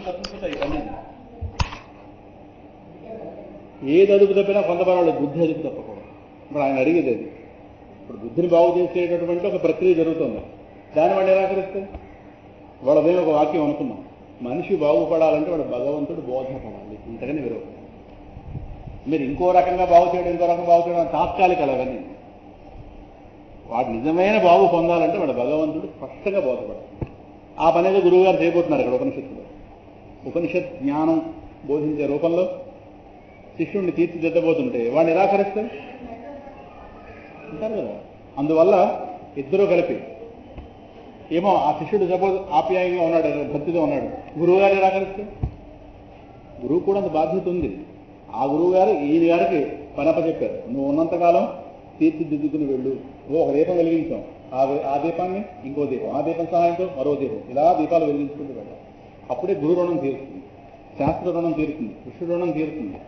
తప్పిపోతాయి ఇవన్నీ. ఏది అదుపు తప్పినా కొంతమంది బుద్ధి అదుపు తప్పకూడదు. ఇప్పుడు ఆయన అడిగేది అది. ఇప్పుడు బుద్ధిని బాగు చేసేటటువంటి ఒక ప్రక్రియ జరుగుతుంది. దాన్ని వాడు నిరాకరిస్తే వాళ్ళదే ఒక వాక్యం అనుకున్నాం, మనిషి బాగుపడాలంటే వాడు భగవంతుడు బోధపడాలి, ఇంతకని విరోధం. మీరు ఇంకో రకంగా బాగు చేయడం, ఇంకో రకంగా బాగు చేయడం తాత్కాలికలు అవన్నీ. వాడు నిజమైన బాగు పొందాలంటే వాడు భగవంతుడు స్పష్టంగా బోధపడాలి. ఆ పనేదో గురువు గారు చేయబోతున్నారు ఇక్కడ ఉపనిషత్తులో. ఉపనిషత్ జ్ఞానం బోధించే రూపంలో శిష్యుడిని తీర్చిదిద్దబోతుంటే వాడిని నిరాకరిస్తే అంటారు కదా. అందువల్ల ఇద్దరూ కలిపి ఏమో ఆ శిష్యుడు సపోజ్ ఆప్యాయంగా ఉన్నాడు, భక్తితో ఉన్నాడు, గురువు గారు నిరాకరిస్తే గురువు కూడా అంత బాధ్యత ఉంది. ఆ గురువు గారు ఈయన గారికి పనప చెప్పారు, నువ్వు ఉన్నంతకాలం తీర్చిదిద్దుకుని వెళ్ళు. ఒక దీపం వెలిగించాం, ఆ దీపాన్ని ఇంకో దీపం, ఆ దీపం సహాయంతో మరో దీపం, ఇలా దీపాలు వెలిగించుకుంటూ వెళ్ళాలి. అప్పుడే గురు రుణం తీరుతుంది, శాస్త్ర రుణం తీరుతుంది, శిష్యు రుణం తీరుతుంది.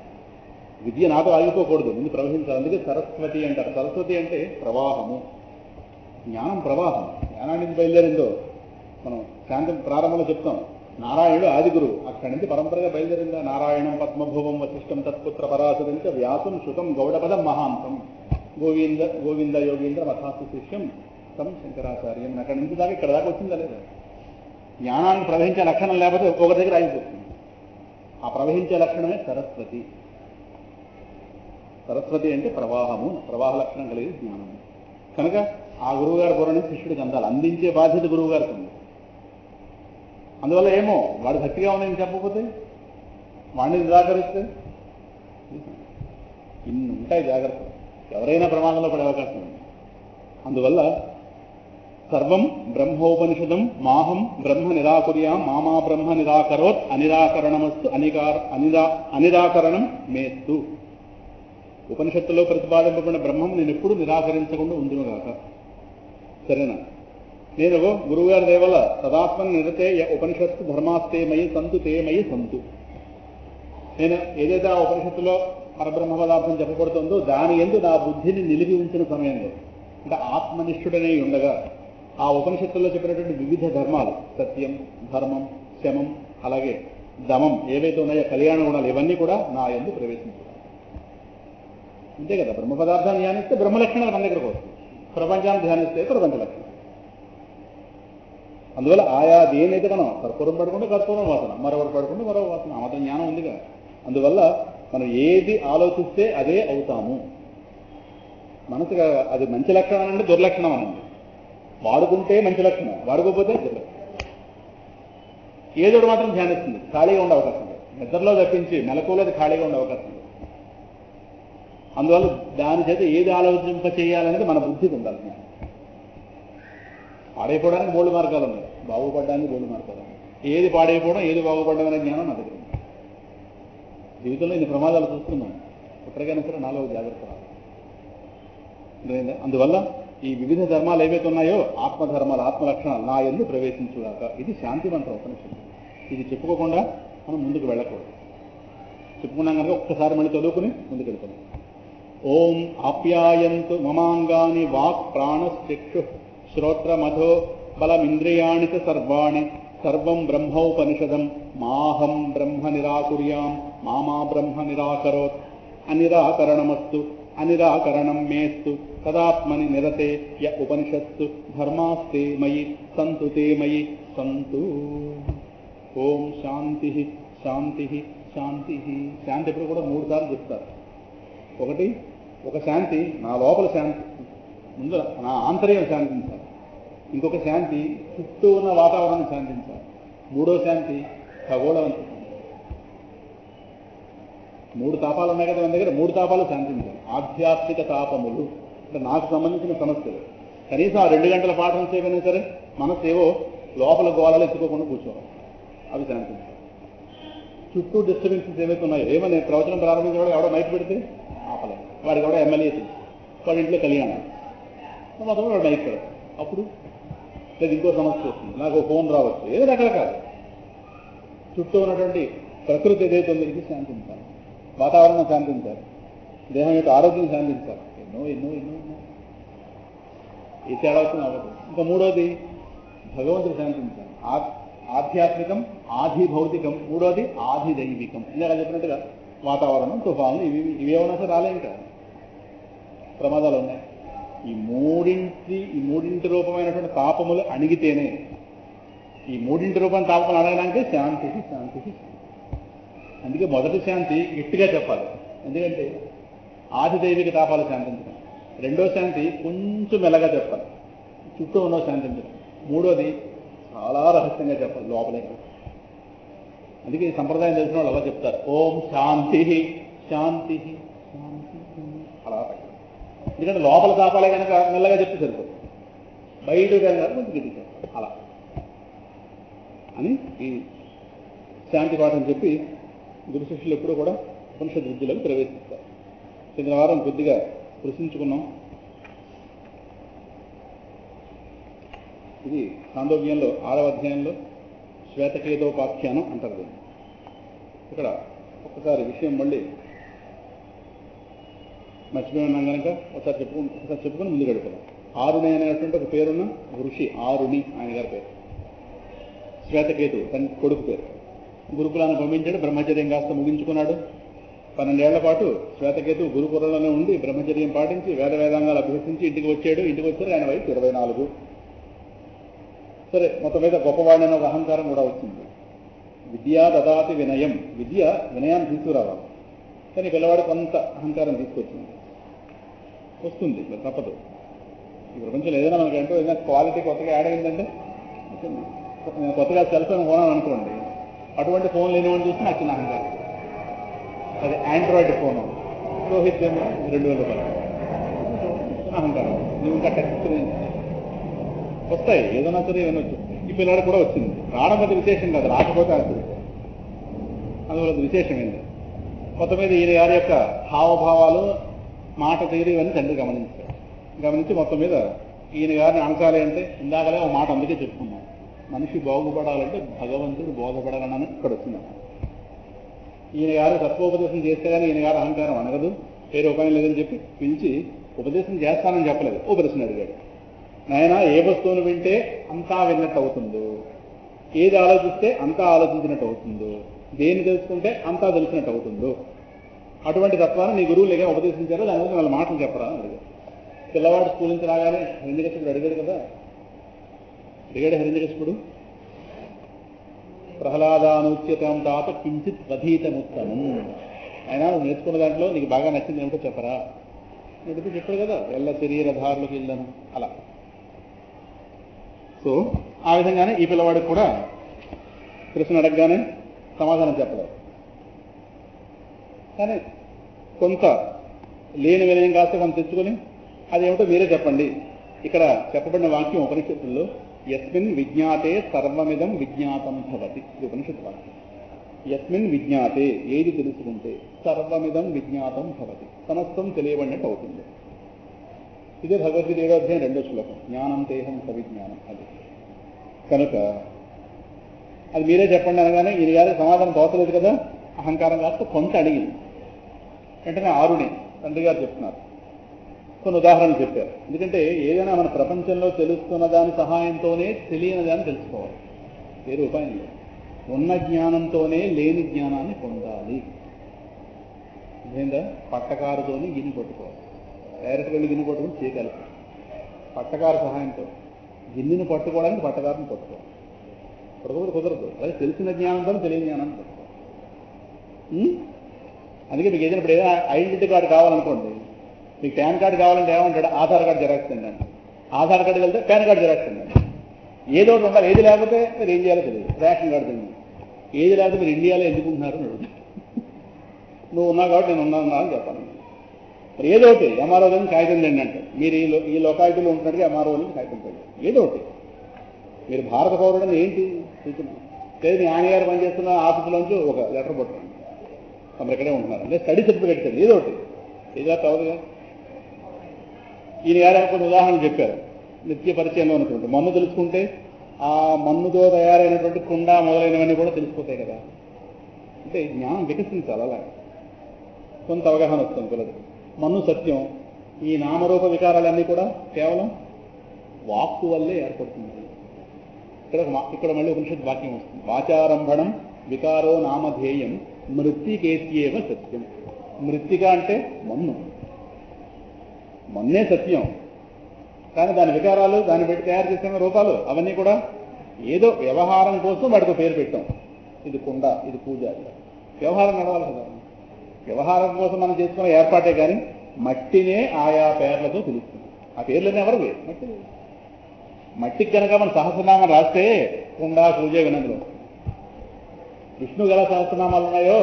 విద్య నాతో ఆగిపోకూడదు, ముందు ప్రవహించాలి. అందుకే సరస్వతి అంటారు. సరస్వతి అంటే ప్రవాహము, జ్ఞానం ప్రవాహం. జ్ఞానాన్ని బయలుదేరిందో మనం శాంతి ప్రారంభంలో చెప్తాం. నారాయణుడు ఆది గురువు, అక్కడి నుంచి పరంపరగా బయలుదేరిందా. నారాయణం పద్మభువం వశిష్టం తత్పుత్ర పరాశరించ వ్యాసం శుకం గౌడపదం మహాంతం గోవింద గోవింద యోగీంద్ర మథాసు శిష్యం తం శంకరాచార్యం. అక్కడి నుంచి దాకా ఇక్కడ దాకా వచ్చిందా లేదా. జ్ఞానాన్ని ప్రవహించే లక్షణం లేకపోతే ఒక్కొక్క దగ్గర ఆగిపోతుంది. ఆ ప్రవహించే లక్షణమే సరస్వతి. సరస్వతి అంటే ప్రవాహము, ప్రవాహ లక్షణం కలిగి జ్ఞానము. కనుక ఆ గురువుగారి బుర్రని శిష్యుడికి అందాలి, అందించే బాధ్యత గురువు గారికి ఉంది. అందువల్ల ఏమో వాడు భక్తిగా ఉందని చెప్పకపోతే, వాడిని నిరాకరిస్తే ఇన్ని ఉంటాయి జాగ్రత్త. ఎవరైనా ప్రమాదంలో పడే అవకాశం ఉంది. అందువల్ల సర్వం బ్రహ్మోపనిషదం మాహం బ్రహ్మ నిరాకుర్యాం మామా బ్రహ్మ నిరాకరోత్ అనిరాకరణమస్తు అనిరాకరణం మేస్తు. ఉపనిషత్తులో ప్రతిపాదింపబడిన బ్రహ్మం నేను ఎప్పుడు నిరాకరించకుండా ఉండునుగాక. సరేనా. నేను గురువుగారి దేవల సదాత్మని నిరతే ఉపనిషత్తు ధర్మాస్తేమయి సంతు తేమయి సంతు. నేను ఏదైతే ఆ ఉపనిషత్తులో పరబ్రహ్మ పదార్థం చెప్పబడుతుందో దాని యందు నా బుద్ధిని నిలిపి ఉంచిన సమయంలో, అంటే ఆత్మనిష్ఠుడనే ఉండగా ఆ ఉపనిషత్తుల్లో చెప్పినటువంటి వివిధ ధర్మాలు, సత్యం, ధర్మం, శమం, అలాగే దమం ఏవైతే ఉన్నాయో కళ్యాణ గుణాలు, ఇవన్నీ కూడా నా యందు ప్రవేశించాలి. అంతే కదా. బ్రహ్మ పదార్థాన్ని ధ్యానిస్తే బ్రహ్మ లక్షణాలు మన దగ్గరకు వస్తుంది, ప్రపంచాన్ని ధ్యానిస్తే ప్రపంచ లక్షణం. అందువల్ల ఆయా దేనైతే మనం కర్పూరం పడుకుంటే కర్పూరం వాసన, మరొకటి పడుకుంటే మరో వాసన, ఆ మాత్రం జ్ఞానం ఉందిగా. అందువల్ల మనం ఏది ఆలోచిస్తే అదే అవుతాము. మనసుగా అది మంచి లక్షణం అంటే దుర్లక్షణం అనండి. వాడుకుంటే మంచి లక్షణం, వాడుకోకపోతే దుర్లక్షణం. ఏదోడు మాత్రం ధ్యానిస్తుంది, ఖాళీగా ఉండే అవకాశం లేదు. నిద్రలో తప్పించి మెలకువలో అది ఖాళీగా ఉండే అవకాశం లేదు. అందువల్ల దాని చేత ఏది ఆలోచింప చేయాలనేది మన బుద్ధికి ఉండాలి. పాడైపోవడానికి బోల్డ్ మార్గాలు ఉన్నాయి, బాగుపడడానికి బోల్డ్ మార్గాలు ఉన్నాయి. ఏది పాడైపోవడం, ఏది బాగుపడడం అనే జ్ఞానం నా దగ్గర ఉంది. జీవితంలో ఇన్ని ప్రమాదాలు చూస్తున్నాం, ఎప్పటికైనా సరే నాలో జాగ్రత్త రావాలి. అందువల్ల ఈ వివిధ ధర్మాలు ఏవైతే ఉన్నాయో ఆత్మధర్మాలు, ఆత్మలక్షణాలు నా యందు ప్రవేశించుగాక. ఇది శాంతి మంత్రం ఉపనిషత్తు. ఇది చెప్పుకోకుండా మనం ముందుకు వెళ్ళకూడదు. చెప్పుకున్నాం కనుక ఒక్కసారి మళ్ళీ చదువుకుని ముందుకు వెళ్తాం. ఓం ఆప్యాయంతు మమాంగాని వాక్ ప్రాణశ్చక్షు శ్రోత్రమధో బలమింద్రియాణి చ సర్వాణి సర్వం బ్రహ్మోపనిషదం మాహం బ్రహ్మ నిరాకుర్యాం మామా బ్రహ్మ నిరాకరోత్ అనిరాకరణమస్తు అనిరాకరణం మేస్తు తదాత్మని నిరతే య ఉపనిషత్తు ధర్మాస్తే మయి సంతు తే మయి సంతు. ఓం శాంతి శాంతి శాంతి. శాంతి ఎప్పుడు కూడా 3 సార్లు చెప్తారు. ఒకటి, ఒక శాంతి నా లోపల శాంతి, ముందు నా ఆంతర్యం శాంతించాలి. ఇంకొక శాంతి చుట్టూ ఉన్న వాతావరణం శాంతించాలి. మూడో శాంతి ఖగోళం. 3 తాపాలు ఉన్నాయి కదా మన దగ్గర, 3 తాపాలు శాంతించాలి. ఆధ్యాత్మిక తాపములు అంటే నాకు సంబంధించిన సమస్యలు. కనీసం ఆ 2 గంటల పాఠం చేయమైనా సరే మనసు ఏవో లోపల గోళాలు ఎత్తుకోకుండా కూర్చోవాలి, అవి శాంతించాలి. చుట్టూ డిస్టర్బెన్సెస్ ఏవైతే ఉన్నాయో, ఏమని ప్రవచనం ప్రారంభించేవాడు ఎవడో మైక్ పెడితే ఆపలేదు, వాడికి ఎవడో ఎమ్మెల్యే తెలుసు, వాడి ఇంట్లో కళ్యాణం మొత్తం వాడు మైక్ పెడతాడు. అప్పుడు లేదు ఇంకో సమస్య వస్తుంది, నాకు ఫోన్ రావచ్చు, ఏదో రకరకాలు. చుట్టూ ఉన్నటువంటి ప్రకృతి ఏదైతే ఉందో ఇది శాంతించాలి, వాతావరణం శాంతించాలి, దేహం యొక్క ఆరోగ్యం శాంతించాలి. ఎన్నో ఎన్నో ఎన్నో ఎన్నో ఏ తేడా అవుతుంది అవ్వదు. ఇంకా మూడోది భగవంతుడు శాంతించాలి. ఆధ్యాత్మికం, ఆది భౌతికం, మూడోది ఆది దైవికం. ఇందాక చెప్పినట్టుగా వాతావరణం, తుఫాను, ఇవేమన్నా సరే రాలే, ఇంకా ప్రమాదాలు ఉన్నాయి. ఈ మూడింటి రూపమైనటువంటి తాపములు అణిగితేనే, ఈ మూడింటి రూపం తాపములు అడగడానికి శాంతి శాంతి. అందుకే మొదటి శాంతి గట్టిగా చెప్పాలి, ఎందుకంటే ఆది దైవిక తాపాలు శాంతించడం. రెండో శాంతి కొంచెం మెల్లగా చెప్పాలి, చుట్టూ ఉన్నో శాంతించడం. మూడోది చాలా రహస్యంగా చెప్పాలి, లోపలే. అందుకే ఈ సంప్రదాయం తెలిసిన వాళ్ళు అలా చెప్తారు, ఓం శాంతి శాంతి శాంతి అలా. ఎందుకంటే లోపల తాపాలే కనుక మెల్లగా చెప్తే సరిపోతుంది, బయట కనుక కొంచెం గట్టి చెప్పాలి అలా అని ఈ శాంతి పాఠం చెప్పి గురు శిష్యులు ఎప్పుడూ కూడా ఉపనిషత్ విద్యలకు ప్రవేశిస్తారు. కింద వారం కొద్దిగా ప్రశ్నించుకున్నాం. ఇది సాందోగ్యంలో 6వ అధ్యాయంలో శ్వేతకేతోపాఖ్యానం అంటారు దీన్ని. ఇక్కడ ఒక్కసారి విషయం మళ్ళీ మర్చిపోయి ఉన్నాం కనుక ఒకసారి చెప్పుకుని ముందు గడుపుతాం. ఆరుణి అనేటువంటి ఒక పేరున్న ఋషి, ఆరుణి ఆయన గారి పేరు. శ్వేతకేతు తన కొడుకు పేరు. గురుకులాన్ని పంపించాడు, బ్రహ్మచర్యం కాస్త ముగించుకున్నాడు. 12 ఏళ్ల పాటు శ్వేతకేతు గురుకులంలోనే ఉండి బ్రహ్మచర్యం పాటించి వేదాంగాలు అభ్యసించి ఇంటికి వచ్చాడు. ఇంటికి వచ్చారు, ఆయన వయసు 24. సరే, మొత్తం మీద గొప్పవాడిని ఒక అహంకారం కూడా వచ్చింది. విద్యా దదాతి వినయం, విద్య వినయాన్ని తీసుకురావాలి. కానీ పిల్లవాడు కొంత అహంకారం తీసుకొచ్చింది, వస్తుంది, తప్పదు. ఈ ప్రపంచంలో ఏదైనా మనకంటూ ఏదైనా క్వాలిటీ కొత్తగా యాడ్ అయిందంటే, నేను కొత్తగా సెల్ ఫోన్ కొనాలని అనుకోండి, అటువంటి ఫోన్ లేనివాడిని చూస్తే నాకు చిన్న అహంకారం. అది ఆండ్రాయిడ్ ఫోను, రోహిత్ ఏమో 2000 రూపాయలు అహంకారం. నువ్వు ఇంకా టచ్ వస్తాయి, ఏదైనా సరే ఏమైనా వచ్చి ఈ పిల్లవాడు కూడా వచ్చింది. రావడం పెద్ద విశేషం కాదు, రాకపోతే అది అందువల్ల విశేషం ఏంటి. మొత్తం మీద ఈయన గారి యొక్క హావభావాలు, మాట తీరు ఇవన్నీ తండ్రి గమనించి మొత్తం మీద ఈయన గారిని అనకాలి అంటే ఇందాకలే ఒక మాట అందుకే చెప్పుకున్నాం, మనిషి బాగుపడాలంటే భగవంతుడు బోధపడాలని ఇక్కడ వచ్చింది. ఈయన గారు తత్వోపదేశం చేస్తే కానీ ఈయన గారు అహంకారం అనగదు, వేరే ఉపాయం లేదని చెప్పి పిలిచి ఉపదేశం చేస్తానని చెప్పలేదు, ఓ ప్రశ్న అడిగాడు. నాయన, ఏ వస్తువును వింటే అంతా విన్నట్టు అవుతుందో, ఏది ఆలోచిస్తే అంతా ఆలోచించినట్టు అవుతుందో, దేన్ని తెలుసుకుంటే అంతా తెలిసినట్టు అవుతుందో, అటువంటి తత్వాన్ని నీ గురువులు ఏగా ఉపదేశించారో దాని గురించి వాళ్ళ మాటలు చెప్పరా అని అడిగారు. పిల్లవాడు స్కూల్ నుంచి రాగానే హిరణ్యకశిపుడు అడిగాడు కదా, హిరణ్యకశిపుడు ప్రహ్లాదానుచ్యతం తాత కించిత్ వధీతముత్తమం. ఆయన నేర్చుకున్న దాంట్లో నీకు బాగా నచ్చింది ఏమిటో చెప్పరా నడిపి చెప్పాడు కదా, ఎల్ల శరీరధారులకు ఇళ్ళను అలా. సో ఆ విధంగానే ఈ పిల్లవాడికి కూడా ప్రశ్న అడగగానే సమాధానం చెప్పలేదు. కానీ కొంత లేని వినయం కాస్త కొంత తెచ్చుకొని అదేమిటో మీరే చెప్పండి. ఇక్కడ చెప్పబడిన వాక్యం ఉపనిషత్తుల్లో యస్మిన్ విజ్ఞాతే సర్వమిదం విజ్ఞాతం భవతి. ఇది ఉపనిషత్తు వాక్యం. యస్మిన్ విజ్ఞాతే, ఏది తెలుసుకుంటే, సర్వమిదం విజ్ఞాతం భవతి, సమస్తం తెలియబడినట్టు అవుతుంది. ఇదే భగవద్గీత 7వ అధ్యాయం 2వ శ్లోకం, జ్ఞానం తేహం సవిజ్ఞానం. అది కనుక అది మీరే చెప్పండి అనగానే ఈయన గారికి సమాధానం తోచలేదు కదా, అహంకారం కాస్త కొంత అడిగింది. వెంటనే ఆరుణి తండ్రి గారు చెప్తున్నారు, కొన్ని ఉదాహరణలు చెప్పారు. ఎందుకంటే ఏదైనా మన ప్రపంచంలో తెలుస్తున్న దాని సహాయంతోనే తెలియని దాన్ని తెలుసుకోవాలి, వేరే ఉపాయం లేదు. ఉన్న జ్ఞానంతోనే లేని జ్ఞానాన్ని పొందాలి. ఏందా, పట్టకారుతోని గిన్నె పట్టుకోవాలి. డైరెక్ట్గా వెళ్ళి గిన్నె పట్టుకుని చేయగలరు. పట్టకారు సహాయంతో గిన్నెను పట్టుకోవడానికి పట్టకారుని పట్టుకోవాలి. పట్టుకోకపోతే కుదరదు. అదే తెలిసిన జ్ఞానంతో తెలియని జ్ఞానాన్ని పట్టుకోవాలి. అందుకే మీకు ఏదైనా ఇప్పుడు ఏదైనా ఐడెంటిటీ కార్డు కావాలనుకోండి, మీకు పాన్ కార్డు కావాలంటే ఏమంటాడు, ఆధార్ కార్డు జెరాక్స్ అండి. ఆధార్ కార్డు వెళ్తే పాన్ కార్డు జెరాక్స్ అండి. ఏదో ఒకటి ఉండాలి. ఏది లేకపోతే మీరు ఏం చేయాలో తెలియదు. రేషన్ కార్డు తెలియదు. ఏది లేకపోతే మీరు ఇండియాలో ఎందుకుంటున్నారు అని అడుగుతారు. నువ్వు ఉన్నావు కాబట్టి నేను ఉన్నా అని చెప్పాను. మరి ఏదో ఒకటి ఎంఆర్ఓ దగ్గర కాగితం లేండి అంటే, మీరు ఈ లొకాలిటీలో ఉంటున్నట్టుగా ఎంఆర్ఓ నుంచి కాగితం తెలియదు. ఏదో ఒకటి మీరు భారత పౌరుడని ఏంటి సూచన లేదు. మీ ఆయనగారు పనిచేస్తున్న ఆఫీసులోంచి ఒక లెటర్ పట్టుకోండి, తమరు ఇక్కడే ఉంటున్నారు, లేదా స్టడీ సర్టిఫికేట్ తెలియదు. ఏదో ఒకటి ఏదో కావదుగా. ఈయన గారు కొన్ని ఉదాహరణలు చెప్పారు. నిత్య పరిచయంలో ఉన్నటువంటి మన్ను తెలుసుకుంటే ఆ మన్నుతో తయారైనటువంటి కుండ మొదలైనవన్నీ కూడా తెలిసిపోతాయి కదా. అంటే జ్ఞానం వికసించాలి. అలా కొంత అవగాహన వస్తుంది పిల్లలు. మన్ను సత్యం. ఈ నామరూప వికారాలన్నీ కూడా కేవలం వాక్కు వల్లే ఏర్పడుతుంది. ఇక్కడ మళ్ళీ ఉపనిషత్ వాక్యం వస్తుంది. వాచారంభణం వికారో నామధేయం మృత్తికేత్యేవ సత్యం. మృత్తిక అంటే మన్ను, మన్నే సత్యం. కానీ దాని వికారాలు, దాన్ని పెట్టి తయారు చేసిన రూపాలు అవన్నీ కూడా ఏదో వ్యవహారం కోసం వాటికి పేరు పెట్టాం. ఇది కుండ, ఇది పూజ, వ్యవహారం నడవాలి కదా. వ్యవహారం కోసం మనం చేసుకున్న ఏర్పాటే కానీ మట్టినే ఆయా పేర్లతో పిలుస్తుంది. ఆ పేర్లన్నీ ఎవరు? మట్టి. మట్టికి కనుక మన సహస్రనామం రాస్తే కుండ, పూజ వినందులో. విష్ణు గల సహస్రనామాలు ఉన్నాయో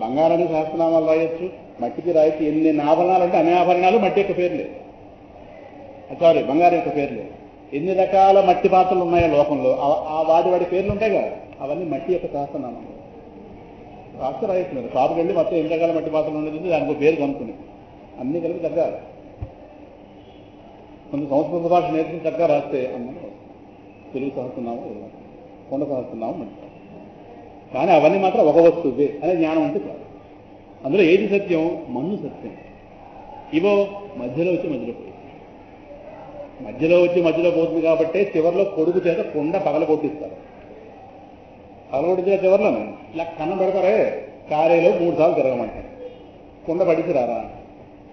బంగారానికి సహస్రనామాలు రాయొచ్చు, మట్టికి రాయొచ్చు. ఎన్ని ఆభరణాలు అంటే అన్ని ఆభరణాలు మట్టి యొక్క పేర్లే, సారీ బంగారం యొక్క పేర్లే. ఎన్ని రకాల మట్టి పాత్రలు ఉన్నాయో లోకంలో ఆ వాటి పేర్లు ఉంటాయి కదా, అవన్నీ మట్టి యొక్క సహస్రనామం రాస్తే రాయొచ్చు. షాపుకి వెళ్ళి మొత్తం ఎన్ని రకాల మట్టి పాత్రలు ఉండేది దానికి పేరు కనుక్కుని అన్ని కలిపి చక్కగా కొంత సంస్కృత భాష నేర్చుకుని చక్కగా రాస్తే అన్నీ తెలుగు సహస్రనామం, కొండ సహస్రనామం మంచి. కానీ అవన్నీ మాత్రం ఒక వస్తువే అనే జ్ఞానం ఉంటే కాదు. అందులో ఏది సత్యం? మన్ను సత్యం. ఇవో మధ్యలో వచ్చి మధ్యలో పోయి, మధ్యలో పోతుంది కాబట్టి చివరిలో కొడుకు చేత కుండ పగలగొట్టిస్తారు. పగలగొట్టించిన చివరిలో ఇలా కన్నం పెడతారే, కారేలో 3 సార్లు తిరగమంటారు, కుండ పడిచి రారా.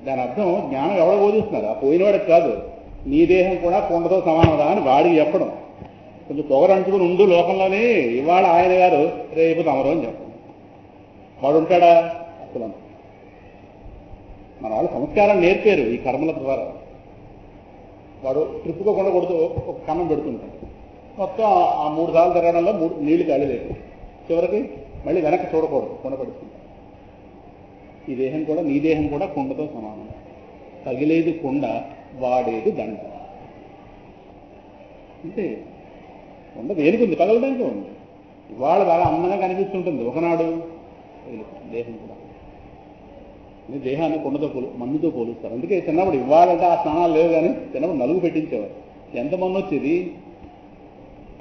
దాని అర్థం జ్ఞానం ఎవడో బోధిస్తున్నారు, ఆ పోయినవాడికి కాదు. నీ దేహం కూడా కుండతో సమానదా అని వాడికి చెప్పడం. కొంచెం పొగరంచుకుని ఉండు లోకంలోనే, ఇవాళ ఆయన గారు రేపు తమరు అని చెప్పడం. వాడు ఉంటాడా? అసలు మన వాళ్ళు సంస్కారం నేర్పారు ఈ కర్మల ద్వారా. వాడు ట్రిప్పుకోకుండా కొడుతూ ఒక కన్నం పెడుతుంటాడు, మొత్తం ఆ 3 సార్లు తిరగడంలో నీళ్లు గాలి లేదు, చివరికి మళ్ళీ వెనక్కి చూడకూడదు, కుండ పడుతుంటాడు. ఈ దేహం కూడా, నీ దేహం కూడా కుండతో సమానం. తగిలేది కుండ, వాడేది దండ. అంటే కుండ దేనికి ఉంది? పగలడానికి ఉంది. ఇవాళ బాగా అందంగా కనిపిస్తుంటుంది, ఒకనాడు దేహం కూడా. దేహాన్ని కుండతో మన్నుతో పోలుస్తారు. అందుకే చిన్నప్పుడు ఇవ్వాలంటే ఆ స్నానాలు లేవు, కానీ చిన్నప్పుడు నలుగు పెట్టించేవారు. ఎంత మన్ను వచ్చేది?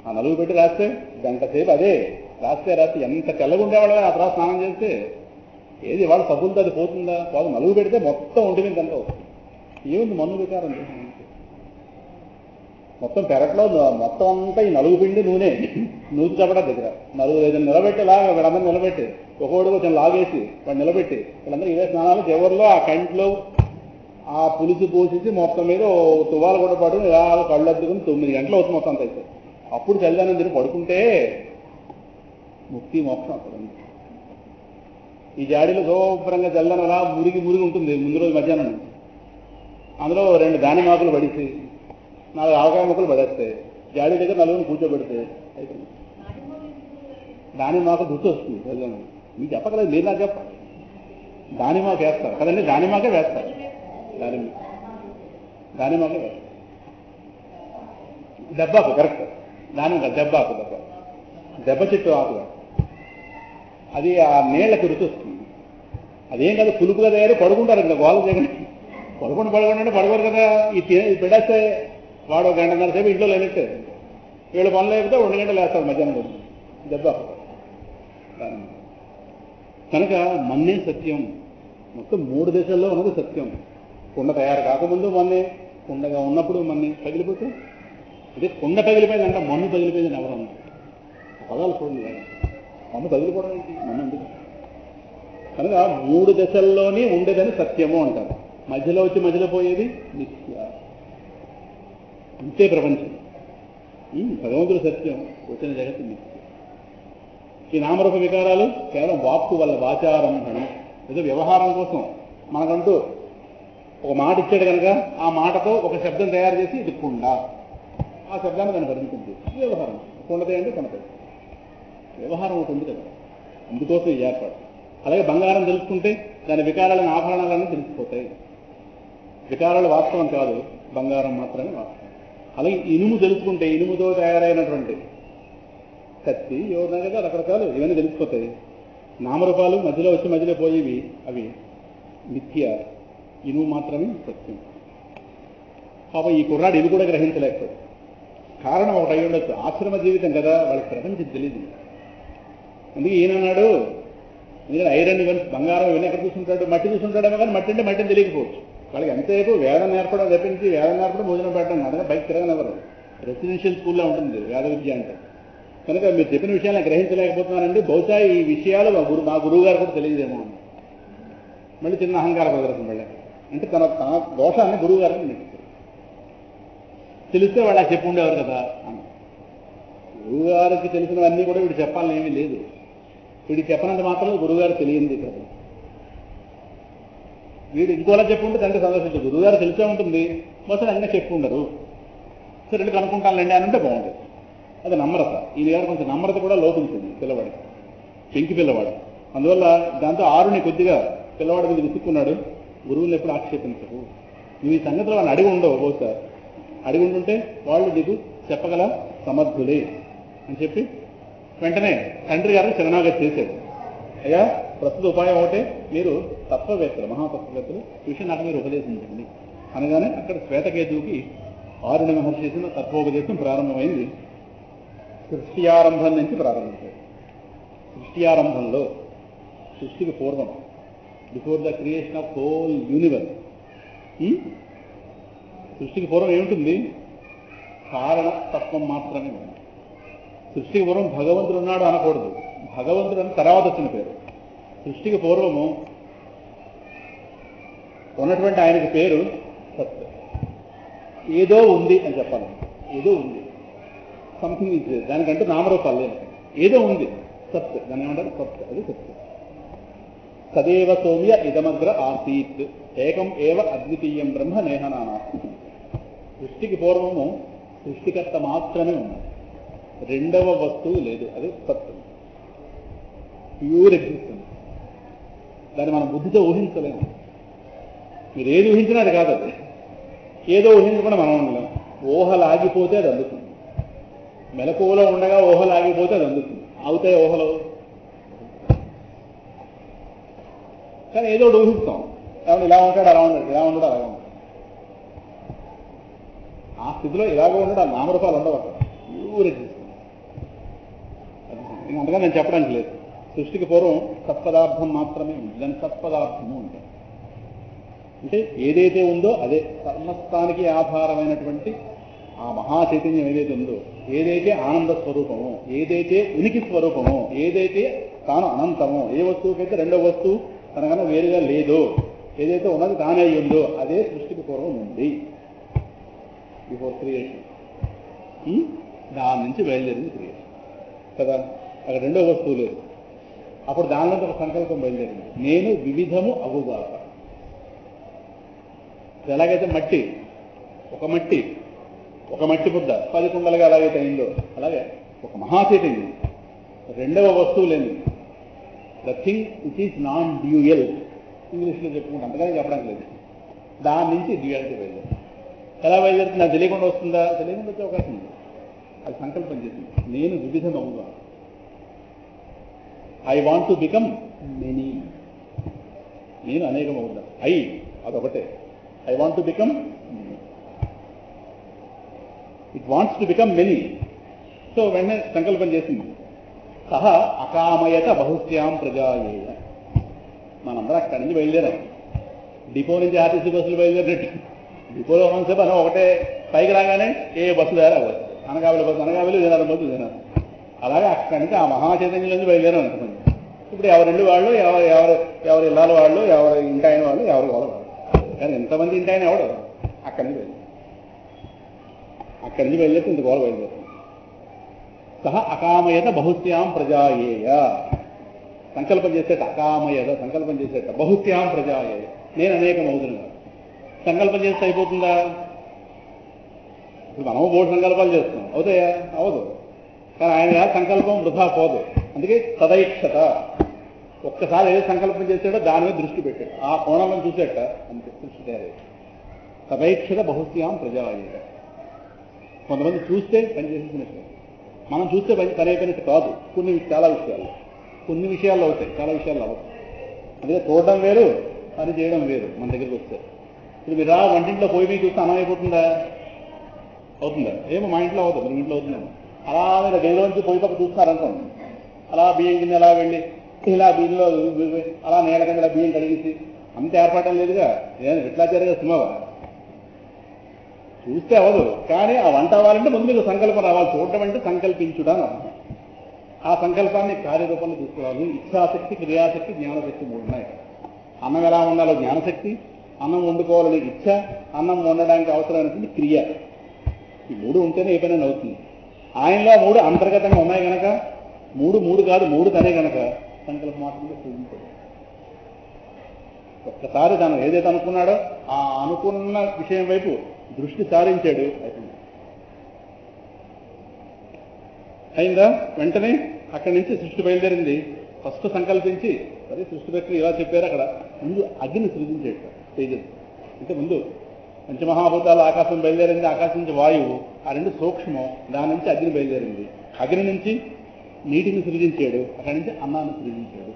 ఆ నలుగు పెట్టి రాస్తే గంట సేపు అదే రాస్తే ఎంత తెల్లగా ఉండేవాళ్ళు ఆ తర్వాత స్నానం చేస్తే. ఏది ఇవాళ సబ్బులతో అది పోతుందా? పోదు. నలుగు పెడితే మొత్తం ఒంటి మీద అంతా వస్తుంది. ఏముంది మన్ను వికారం? మొత్తం పెరట్లో మొత్తం అంతా ఈ నలుగు పిండి నూనె నూతి చెప్పడా దగ్గర నలుగు ఏదైనా నిలబెట్టి లాగా వీళ్ళందరూ నిలబెట్టి ఒకడు కొంచెం లాగేసి వాడు నిలబెట్టి వీళ్ళందరూ ఇవే స్నానాలు. చివరిలో ఆ కంట్లో ఆ పులుసు పోసేసి మొత్తం మీద తువాలు కూడా పడు ఇలా కళ్ళు అద్దుకుని 9 గంటలు అవుతుంది మొత్తం అంత అయితే. అప్పుడు చలిదానం తిని పడుకుంటే ముక్తి మోక్షం అక్కడ ఉంది. ఈ జాడీలో శుభ్రంగా చల్లని అలా మురిగి ఉంటుంది ముందు రోజు మధ్యాహ్నం నుంచి. అందులో 2 దానిమాకులు పడిసి 4 ఆవకాయ ముక్కలు పడేస్తాయి. జాడీ దగ్గర 4 కూర్చోబెడితే అయిపోయింది. దానిమాకు గుర్తు వస్తుంది చల్లని. మీకు చెప్పగలదు, మీరు నాకు చెప్పాలి. దానిమాకు వేస్తారు కదండి, దానిమాకే వేస్తారు. దానిమాకే వేస్తారు. దెబ్బాకు కరెక్ట్, దెబ్బాకు దెబ్బ చెట్టు ఆకు, అది ఆ నీళ్ళకి రుచి వస్తుంది. అదేం కాదు, పులుపుగా తయారు పడుకుంటారు. ఇంకా గోల చేయకుండా పడుకుంటే పడుకోరు కదా. ఈ పెడేస్తే వాడు 1 గంటన్నర సేపు ఇంట్లో లేనట్టే. వీళ్ళు పనులు లేకపోతే 2 గంటలు వేస్తారు మధ్యాహ్నం దెబ్బ. కనుక మన్నే సత్యం. మొత్తం 3 దశల్లో ఉన్నది సత్యం. కుండ తయారు కాకముందు మన్నే, కుండగా ఉన్నప్పుడు మన్నే. పగిలిపోతే ఇదే కుండ పగిలిపోయిందంటే మన్ను పగిలిపోయిందని ఎవరు అన్నారు? పదాలు చూడండి, మన్ను పగిలిపోవడం ఏంటి? మన్ను ఉండదు. కనుక 3 దశల్లోనే ఉండేదని సత్యము అంటారు. మధ్యలో వచ్చి మధ్యలో పోయేది మిథ్య. ఇంతే ప్రపంచం. భగవంతుడు సత్యం, వచ్చిన జగత్తు మిథ్య. ఈ నామరూప వికారాలు కేవలం వాక్కు వల్ల, వాచారంభణం, ఏదో వ్యవహారం కోసం మనకంటూ ఒక మాట ఇచ్చాడు కనుక ఆ మాటతో ఒక శబ్దం తయారు చేసి ఇది కుండ, ఆ శబ్దాన్ని దాన్ని పరిమితుంది. వ్యవహారం కుండదే అంటే కొనదే వ్యవహారం ఒకటి ఉంది కదా, అందుకోసం ఈ ఏర్పాటు. అలాగే బంగారం తెలుసుకుంటే దాని వికారాలను, ఆభరణాలన్నీ తెలిసిపోతాయి. వికారాలు వాస్తవం కాదు, బంగారం మాత్రమే వాస్తవం. అలాగే ఇనుము తెలుసుకుంటే ఇనుముతో తయారైనటువంటి కత్తి, యోగం కదా, రకరకాలు ఇవన్నీ తెలిసిపోతాయి. నామరూపాలు మధ్యలో వచ్చి మధ్యలో పోయేవి అవి మిథ్య, ఇనుము మాత్రమే సత్యం. పాప ఈ కుర్రాడు ఇవి కూడా గ్రహించలేకపోయాడు. కారణం ఒకటి అయి ఉండొచ్చు, ఆశ్రమ జీవితం కదా, వాళ్ళకి ప్రపంచం తెలియదు. అందుకే ఈయనన్నాడు, ఎందుకంటే ఐరన్ ఇవన్నీ బంగారం ఇవన్నీ ఎక్కడ చూసుకుంటాడు, మట్టి చూసుకుంటాడేమో కానీ మట్టి అంటే మట్టిని తెలియకపోవచ్చు. వాళ్ళకి ఎంతసేపు వేదం నేర్పడం తప్పించి వేదం నేర్పడం భోజనం పెట్టడం అదే బయట తిరగనివ్వరు. రెసిడెన్షియల్ స్కూల్లో ఉంటుంది వేద విద్య అంటే. కనుక మీరు చెప్పిన విషయాలను గ్రహించలేకపోతున్నానండి, బహుశా ఈ విషయాలు మా గురువు గారు కూడా తెలియదేమో అని మళ్ళీ చిన్న అహంకార ప్రదర్శన వెళ్ళారు. అంటే తన దోషాన్ని గురువు గారిని నెట్టారు. తెలిస్తే వాళ్ళు చెప్పి ఉండేవారు కదా అని. గురువు గారికి తెలిసినవన్నీ కూడా వీడు చెప్పాలని ఏమీ లేదు. వీడికి చెప్పనంత మాత్రం గురువుగారు తెలియంది కదా. వీడు ఇంకోలా చెప్పుంటే తండ్రి సందర్శించు. గురువుగారు తెలిసే ఉంటుంది, బహుశా అన్నీ చెప్పి ఉండరు. సరే రెండు కనుక్కుంటానులేండి అని అంటే బాగుంటుంది. అది నమ్రత. ఈయన గారు కొంచెం నమ్రత కూడా లోపించింది పిల్లవాడికి, పెంకి పిల్లవాడు. అందువల్ల దాంతో ఆరుని కొద్దిగా పిల్లవాడి మీద విసుక్కున్నాడు. గురువులు ఎప్పుడు ఆక్షేపించకు, నువ్వు ఈ సంగతిలో వాళ్ళని అడిగి ఉండవు, బహుశా అడిగి ఉంటుంటే వాళ్ళు నీకు చెప్పగల సమర్థులే అని చెప్పి వెంటనే తండ్రి గారిని శరణాగతి చేశాడు. అయ్యా, ప్రస్తుత ఉపాయం ఒకటే, మీరు తత్వవేత్తలు, మహాతత్వవేత్తలు, ఈ విషయం నాకు మీరు ఉపదేశించండి అనగానే అక్కడ శ్వేతకేతువుకి ఆరుని మహర్షి చేసిన తత్వోపదేశం ప్రారంభమైంది. సృష్టి ఆరంభం నుంచి ప్రారంభించారు. సృష్టి ఆరంభంలో, సృష్టికి పూర్వం, before the creation of whole universe, సృష్టికి పూర్వం ఏముంటుంది? కారణ తత్వం మాత్రమే ఉంది. సృష్టికి పూర్వం భగవంతుడు ఉన్నాడు అనకూడదు, భగవంతుడు అని తర్వాత వచ్చిన పేరు. సృష్టికి పూర్వము ఉన్నటువంటి ఆయనకి పేరు సత్. ఏదో ఉంది అని చెప్పాలి, ఏదో ఉంది, సంథింగ్ ఇస్, దానికంటూ నామరూపాలు లేదు, ఏదో ఉంది, సత్. దాన్ని ఏమంటారు? సత్. అది సత్. సదేవ సౌమ్య ఇదమగ్ర ఆసీత్ ఏకం ఏవ అద్వితీయం బ్రహ్మ నేహనానాస్తి. సృష్టికి పూర్వము సృష్టికర్త మాత్రమే ఉంది, రెండవ వస్తువు లేదు, అది సత్, ప్యూర్ ఎగ్జిస్టెన్స్. దాన్ని మనం బుద్ధితో ఊహించలేము. మీరు ఏది ఊహించినా అది కాదు, అది ఏదో ఊహించకుండా మనం ఉండలేము. ఊహలాగిపోతే అది అందుతుంది. మెలకువలో ఉండగా ఊహలాగిపోతే అది అందుతుంది. అవుతాయి ఊహలు, కానీ ఏదో ఒకటి ఊహిస్తాం. ఏమన్నా ఇలా ఉంటాడు, అలా ఉంటాడు, ఇలా ఉండడు, అలాగే ఉంటాడు. ఆ స్థితిలో ఇలాగే ఉండడు, ఆ నామరూపాలు ఉండవు అక్కడ, ప్యూర్ ఎగ్జిస్టెన్స్. అందుకని నేను చెప్పడానికి లేదు. సృష్టికి పూర్వం సత్పదార్థం మాత్రమే ఉంది, దాని సత్పదార్థము అంటే అంటే ఏదైతే ఉందో అదే సమస్తానికి ఆధారమైనటువంటి ఆ మహాచైతన్యం ఏదైతే ఉందో, ఏదైతే ఆనంద స్వరూపమో, ఏదైతే ఉనికి స్వరూపమో, ఏదైతే తాను అనంతమో, ఏ వస్తువుకైతే రెండో వస్తువు తనకన్నా వేరుగా లేదో, ఏదైతే ఉన్నది తానే ఉందో అదే సృష్టికి పూర్వం ఉంది, బిఫోర్ క్రియేషన్. దాని నుంచి బయలుదేరింది క్రియేషన్ కదా. అక్కడ రెండో వస్తువు లేదు. అప్పుడు దానిలో ఒక సంకల్పం బయలుదేరింది, నేను వివిధము అగుగాక. ఎలాగైతే మట్టి ఒక మట్టి ముద్ద 10 కుండలుగా ఎలాగైతే అయిందో, అలాగే ఒక మహాచైతన్యం, రెండవ వస్తువు లేని, the thing which is non dual, ఇంగ్లీష్లో చెప్పుకుంటాం, అంతగానే చెప్పడానికి లేదు. దాని నుంచి డ్యూయాలిటీ బయలుదేరింది. ఎలా బయలుదేరుతుంది? నాకు తెలియకుండా వస్తుందా? తెలియకుండా వచ్చే అవకాశం ఉంది. అది సంకల్పం చేసింది, నేను వివిధం అవ్వగా. I want to become many, నేను అనేకం అవుతా. అదొకటే. I want to become, it wants to become many. So వెంటనే సంకల్పం చేసింది, సహ అకామయత బహుశ్యాం ప్రజాయేయ. మనందరం అక్కడి నుంచి బయలుదేరాం. డిపో నుంచి ఆర్టీసీ బస్సులు బయలుదేరినట్టు డిపోలో ఉన్నసేపు అని ఒకటే, పైకి రాగానే ఏ బస్సు దారా bus, Anakapalli bus, Anakapalli, Vizianagaram bus, Vizianagaram. అలాగే అక్కడి నుంచి ఆ మహాచైతన్యం నుంచి బయలుదేరాం అనుకుంది. ఇప్పుడు ఎవరి వాళ్ళు, ఎవరి ఇళ్ళ వాళ్ళు, ఎవరి ఇంటాయన వాళ్ళు, ఎవరి వాళ్ళు. కానీ ఎంతమంది ఇంటాయన ఎవడు? అక్కడి నుంచి బయలుదేరితే ఇంత గోల బయలుదేరుతుంది. సహ అకామయత బహుశ్యాం ప్రజాయేయ. సంకల్పం చేసేట అకామయత, సంకల్పం చేసేట బహుశ్యాం ప్రజాయేయ, నేను అనేకం అవుతున్నాను. సంకల్పం చేస్తే అయిపోతుందా? ఇప్పుడు మనము బోర్డు సంకల్పాలు చేస్తున్నాం, అవుతాయా? అవదు. కానీ ఆయన సంకల్పం వృధా పోదు. అందుకే తదైక్షత, ఒక్కసారి ఏదో సంకల్పం చేసాడో దాని మీద దృష్టి పెట్టాడు, ఆ కోణంలో చూసేట అంతే దృష్టి తయారు. తదైక్షత బహుశ్యాం ప్రజాయేయ. కొంతమంది చూస్తే పని చేసేసినట్టు, మనం చూస్తే పని అయిపోయినట్టు కాదు. కొన్ని విషయాల్లో అవుతాయి, చాలా విషయాల్లో అవ్వదు. అందుకే చూడడం వేరు, పని చేయడం వేరు. మన దగ్గరికి వస్తే ఇప్పుడు మీరు వంటింట్లో పోయి మీద చూస్తే అన్నం అయిపోతుందా? అవుతుందా? ఏమో మా ఇంట్లో అవుతుంది, మీ ఇంట్లో అవుతుందేమో. అలా మీరు గదిలోంచి పోయి పక్క చూస్తున్నారనుకోండి, అలా బియ్యం కింద ఎలా వెళ్ళి ఇలా బియ్యంలో అలా నేల కింద బియ్యం కడిగేసి అంత ఏర్పడటం లేదుగా. ఎట్లా జరిగే సినిమావా? చూస్తే అవ్వదు. కానీ ఆ వంట అవ్వాలంటే ముందు మీకు సంకల్పం రావాలి. చూడటం అంటే సంకల్పించుడా అని అర్థం. ఆ సంకల్పాన్ని కార్యరూపంలో తీసుకురావాలి. ఇచ్ఛాశక్తి, క్రియాశక్తి, జ్ఞానశక్తి 3 ఉన్నాయి. అన్నం ఎలా ఉండాలో జ్ఞానశక్తి, అన్నం వండుకోవాలని ఇచ్ఛ, అన్నం వండడానికి అవసరమైనటువంటి క్రియ. ఈ 3 ఉంటేనే ఏ పని అవుతుంది. ఆయనలో 3 అంతర్గతంగా ఉన్నాయి కనుక 3 కాదు 3 తనే కనుక సంకల్ప మాత్రంలో పూజించాడు. ఒక్కసారి తను ఏదైతే అనుకున్నాడో ఆ అనుకున్న విషయం వైపు దృష్టి సారించాడు. అయిందా? వెంటనే అక్కడి నుంచి సృష్టి బయలుదేరింది. ఫస్ట్ సంకల్పించి సరే సృష్టి ప్రక్రియ ఇలా చెప్పారు. అక్కడ ముందు అగ్ని సృజించాడు తేజస్సు. అంటే ముందు పంచమహాభూతాలు ఆకాశం బయలుదేరింది, ఆకాశం నుంచి వాయువు, ఆ 2 సూక్ష్మం, దాని నుంచి అగ్ని బయలుదేరింది. అగ్ని నుంచి నీటిని సృజించాడు, అక్కడి నుంచి అన్నాన్ని సృజించాడు.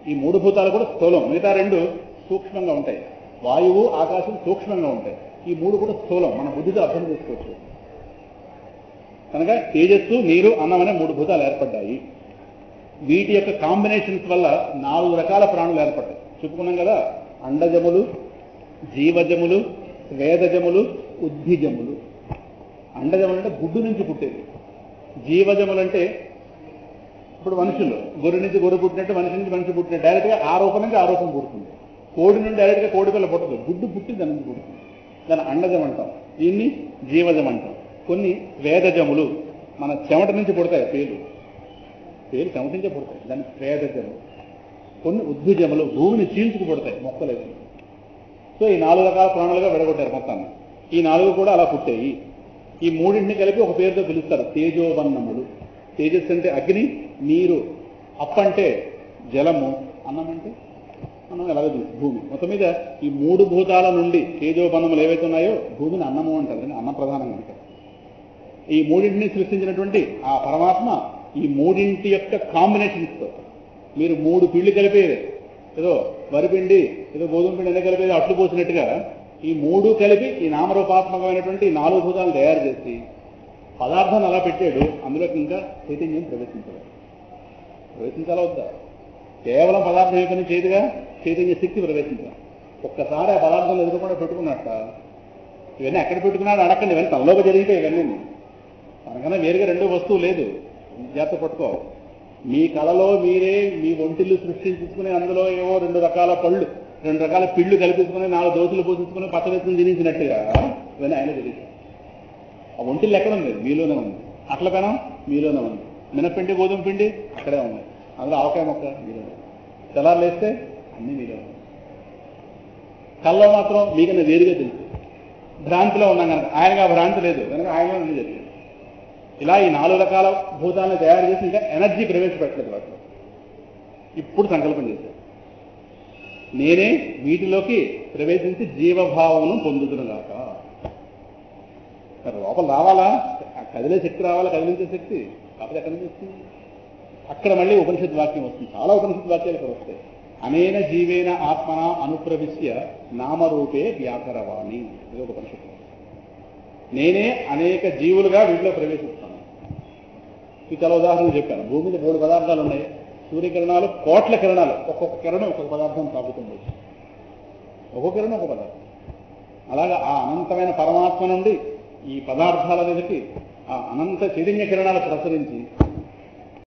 ఈ 3 భూతాలు కూడా స్థూలం, మిగతా 2 సూక్ష్మంగా ఉంటాయి. వాయువు, ఆకాశం సూక్ష్మంగా ఉంటాయి. ఈ 3 కూడా స్థూలం, మన బుద్ధితో అర్థం చేసుకోవచ్చు. కనుక తేజస్సు, నీరు, అన్నం అనే 3 భూతాలు ఏర్పడ్డాయి. వీటి యొక్క కాంబినేషన్స్ వల్ల 4 రకాల ప్రాణులు ఏర్పడ్డాయి. చెప్పుకున్నాం కదా, అండజములు, జీవజములు, స్వేదజములు, ఉద్భిజములు. అండజములు అంటే గుడ్డు నుంచి పుట్టేది. జీవజములు అంటే ఇప్పుడు మనుషులు, గొర్రె నుంచి గొర్రె పుట్టినట్టు, మనిషి నుంచి మనిషి పుట్టినట్టు డైరెక్ట్గా ఆ రూపం నుంచి ఆ రూపం పుడుతుంది. కోడి నుండి డైరెక్ట్గా కోడి పిల్ల పుట్టదు, గుడ్డు పుట్టి దాని నుంచి పుడుతుంది. దాన్ని అండజం అంటాం, దీన్ని జీవజం అంటాం. కొన్ని స్వేదజములు మన చెమట నుంచి పుడతాయి, పేలు చెమట నుంచే పుడతాయి, దాన్ని స్వేదజములు. కొన్ని ఉద్భిజములు భూమిని చీల్చుకు పుడతాయి, మొక్కలేదు. సో ఈ 4 రకాల ప్రాణులుగా విడగొట్టారు మొత్తాన్ని. ఈ 4 కూడా అలా పుట్టాయి. ఈ 3ని కలిపి ఒక పేరుతో పిలుస్తారు, తేజోబన్నములు. తేజస్సు అంటే అగ్ని, నీరు, అప్పంటే జలము, అన్నం అంటే అన్నం ఎలాగో భూమి. మొత్తం మీద ఈ 3 భూతాల నుండి తేజోబన్నములు ఏవైతే ఉన్నాయో భూమిని అన్నము అంటారు, అన్న ప్రధానంగా అంటారు. ఈ 3ని సృష్టించినటువంటి ఆ పరమాత్మ ఈ 3 యొక్క కాంబినేషన్స్తో మీరు 3 పిండి కలిపేది, ఏదో వరిపిండి, ఏదో గోధుమ పిండి అనే కలిపేది అట్లు పోసినట్టుగా ఈ 3 కలిపి ఈ నామరూపాత్మకమైనటువంటి 4 భూతాలను తయారు చేసి పదార్థాన్ని అలా పెట్టాడు. అందులోకి ఇంకా చైతన్యం ప్రవేశించాలా వద్దా? కేవలం పదార్థం ఏ పని చేయదుగా, చైతన్య శక్తి ప్రవేశించాలి. ఒక్కసారి ఆ పదార్థాలు ఎదుర్కొండా పెట్టుకున్నట్ట. ఇవన్నీ ఎక్కడ పెట్టుకున్నాడు అడగండి, ఇవన్నీ తనలోకి జరిగితే ఇవన్నీ మనకన్నా వేరుగా 2 వస్తువు లేదు. జాగ్రత్త పట్టుకో. మీ కళలో మీరే మీ ఒంటిల్లు సృష్టించుకుని అందులో ఏవో 2 రకాల పళ్ళు, 2 రకాల పిళ్ళు కల్పించుకుని 4 దోతులు పోషించుకుని పచ్చవేసుకుని తినించినట్టుగా ఇవన్నీ ఆయన తెలియదు. ఆ ఒంటిల్లు ఎక్కడ ఉంది? మీలోనే ఉంది. అట్ల పెనం మీలోనే ఉంది. మినపిండి, గోధుమ పిండి అక్కడే ఉన్నాయి. అందులో ఆవకాయ మొక్క మీలోనే. తెల్లారులు వేస్తే అన్నీ మీలో ఉన్నాయి. కళ్ళలో మాత్రం మీకన్నా వేరుగా తెలుసు. భ్రాంతిలో ఉన్నాం కనుక ఆయనగా భ్రాంతి లేదు కనుక ఆయన అన్ని జరిగింది. ఇలా ఈ 4 రకాల భూతాలను తయారు చేసి ఇంకా ఎనర్జీ ప్రవేశపెట్టలేదు వాటిలో. ఇప్పుడు సంకల్పం చేశారు, నేనే వీటిలోకి ప్రవేశించి జీవభావమును పొందుతున్నగాక. లోపల రావాలా, కదిలే శక్తి రావాలా, కదిలించే శక్తి. కాకపోతే ఎక్కడి నుంచి వస్తుంది? అక్కడ మళ్ళీ ఉపనిషత్ వాక్యం వస్తుంది. చాలా ఉపనిషత్ వాక్యాలు ఇక్కడ వస్తాయి. అనేన జీవేన ఆత్మన అనుప్రవిశ్య నామరూపే వ్యాకరవాణి. ఇది ఒక ఉపనిషత్తు. నేనే అనేక జీవులుగా వీటిలో ప్రవేశిస్తాను. ఇది చాలా ఉదాహరణలు చెప్పాను. భూమి మీద 3 పదార్థాలు ఉన్నాయి. సూర్యకిరణాలు, కోట్ల కిరణాలు, ఒక్కొక్క కిరణం ఒక్కొక్క పదార్థం తాగుతుంది. ఒక్కొక్క కిరణం ఒక పదార్థం. అలాగా ఆ అనంతమైన పరమాత్మ నుండి ఈ పదార్థాల మీదకి ఆ అనంత చైతన్య కిరణాలు ప్రసరించి